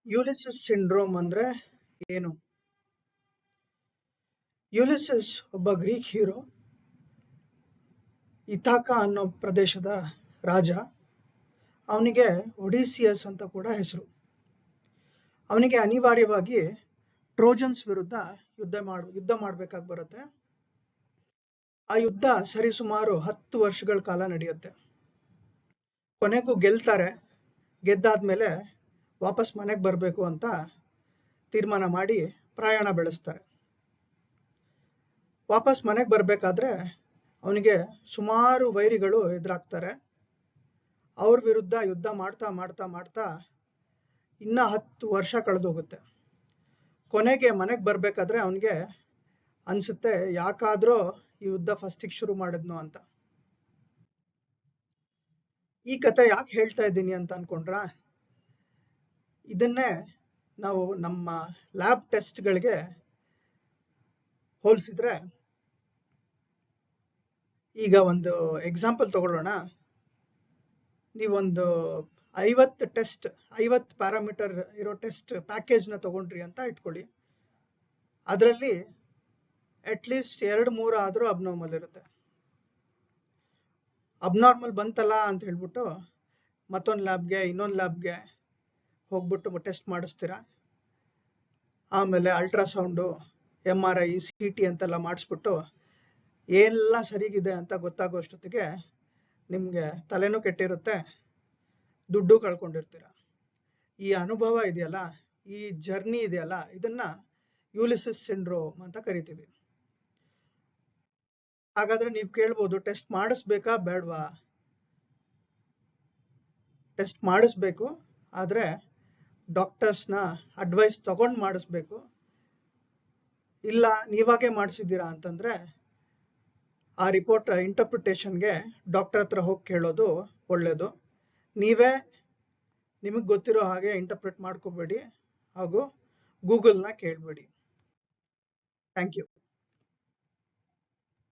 Ulysses syndrome ಅಂದ್ರೆ ಏನು? Ulysses ಒಬ್ಬ ಗ್ರೀಕ್ ಹೀರೋ. ಇಥಾಕಾ ಅನ್ನೋ ಪ್ರದೇಶದ ರಾಜ. ಅವನಿಗೆ ಒಡಿಸಿಯಸ್ ಅಂತ ಕೂಡ ಹೆಸರು. ಅವನಿಗೆ ಅನಿವಾರ್ಯವಾಗಿ ಟ್ರೋಜನ್ಸ್ ವಿರುದ್ಧ ಯುದ್ಧ ಮಾಡಬೇಕಾಗಿ ಬರುತ್ತೆ. ಆ ಯುದ್ಧ ಸರಿಸುಮಾರು 10 ವರ್ಷಗಳ ಕಾಲ ನಡೆಯುತ್ತೆ. ಕೊನೆಗೂ ಗೆಲ್ತಾರೆ. ಗೆದ್ದಾದ್ಮೇಲೆ ವಾಪಸ್ ಮನೆಗೆ ಬರಬೇಕು ಅಂತ ತೀರ್ಮಾನ ಮಾಡಿ ಪ್ರಯಾಣ ಬೆಳೆಸ್ತಾರೆ. ವಾಪಸ್ ಮನೆಗೆ ಬರಬೇಕಾದ್ರೆ ಅವನಿಗೆ ಸುಮಾರು ವೈರಿಗಳು ಎದುರಾಗ್ತಾರೆ. ಅವ್ರ ವಿರುದ್ಧ ಯುದ್ಧ ಮಾಡ್ತಾ ಮಾಡ್ತಾ ಮಾಡ್ತಾ ಇನ್ನ 10 ವರ್ಷ ಕಳೆದೋಗುತ್ತೆ. ಕೊನೆಗೆ ಮನೆಗೆ ಬರ್ಬೇಕಾದ್ರೆ ಅವನಿಗೆ ಅನ್ಸುತ್ತೆ, ಯಾಕಾದ್ರೂ ಈ ಯುದ್ಧ ಫಸ್ಟಿಗೆ ಶುರು ಮಾಡಿದ್ನು ಅಂತ. ಈ ಕತೆ ಯಾಕೆ ಹೇಳ್ತಾ ಇದ್ದೀನಿ ಅಂತ ಅನ್ಕೊಂಡ್ರ? ಇದನ್ನೇ ನಾವು ನಮ್ಮ ಲ್ಯಾಬ್ ಟೆಸ್ಟ್ಗಳಿಗೆ ಹೋಲಿಸಿದ್ರೆ, ಈಗ ಒಂದು ಎಕ್ಸಾಂಪಲ್ ತಗೊಳ್ಳೋಣ. ನೀವೊಂದು 50 ಪ್ಯಾರಾಮೀಟರ್ ಇರೋ ಟೆಸ್ಟ್ ಪ್ಯಾಕೇಜ್ನ ತಗೊಂಡ್ರಿ ಅಂತ ಇಟ್ಕೊಳ್ಳಿ. ಅದರಲ್ಲಿ ಅಟ್ಲೀಸ್ಟ್ 2-3 ಆದರೂ ಅಬ್ನಾರ್ಮಲ್ ಇರುತ್ತೆ. ಅಬ್ನಾರ್ಮಲ್ ಬಂತಲ್ಲ ಅಂತ ಹೇಳ್ಬಿಟ್ಟು ಮತ್ತೊಂದು ಲ್ಯಾಬ್ಗೆ ಇನ್ನೊಂದು ಲ್ಯಾಬ್ಗೆ ಹೋಗ್ಬಿಟ್ಟು ಟೆಸ್ಟ್ ಮಾಡಿಸ್ತೀರಾ. ಆಮೇಲೆ ಅಲ್ಟ್ರಾಸೌಂಡು, MRI, CT ಅಂತೆಲ್ಲ ಮಾಡಿಸ್ಬಿಟ್ಟು ಎಲ್ಲ ಸರಿಗಿದೆ ಅಂತ ಗೊತ್ತಾಗೋಷ್ಟೊತ್ತಿಗೆ ನಿಮಗೆ ತಲೆನೂ ಕೆಟ್ಟಿರುತ್ತೆ, ದುಡ್ಡು ಕಳ್ಕೊಂಡಿರ್ತೀರ. ಈ ಅನುಭವ ಇದೆಯಲ್ಲ, ಈ ಜರ್ನಿ ಇದೆಯಲ್ಲ, ಇದನ್ನ ಯುಲಿಸಿಸ್ ಸಿಂಡ್ರೋಮ್ ಅಂತ ಕರಿತೀವಿ. ಹಾಗಾದ್ರೆ ನೀವು ಕೇಳ್ಬೋದು, ಟೆಸ್ಟ್ ಮಾಡಿಸ್ಬೇಕಾ ಬೇಡವಾ? ಟೆಸ್ಟ್ ಮಾಡಿಸ್ಬೇಕು, ಆದ್ರೆ ಡಾಕ್ಟರ್ಸ್ನ ಅಡ್ವೈಸ್ ತಗೊಂಡು ಮಾಡಿಸ್ಬೇಕು. ಇಲ್ಲ ನೀವಾಗೆ ಮಾಡಿಸಿದ್ದೀರಾ ಅಂತಂದ್ರೆ ಆ ರಿಪೋರ್ಟ್ ಇಂಟರ್ಪ್ರಿಟೇಷನ್ಗೆ ಡಾಕ್ಟರ್ ಹತ್ರ ಹೋಗಿ ಕೇಳೋದು ಒಳ್ಳೇದು. ನೀವೇ ನಿಮಗೆ ಗೊತ್ತಿರೋ ಹಾಗೆ ಇಂಟರ್ಪ್ರಿಟ್ ಮಾಡ್ಕೋಬೇಡಿ, ಹಾಗೂ ಗೂಗಲ್ನ ಕೇಳಬೇಡಿ. Thank you.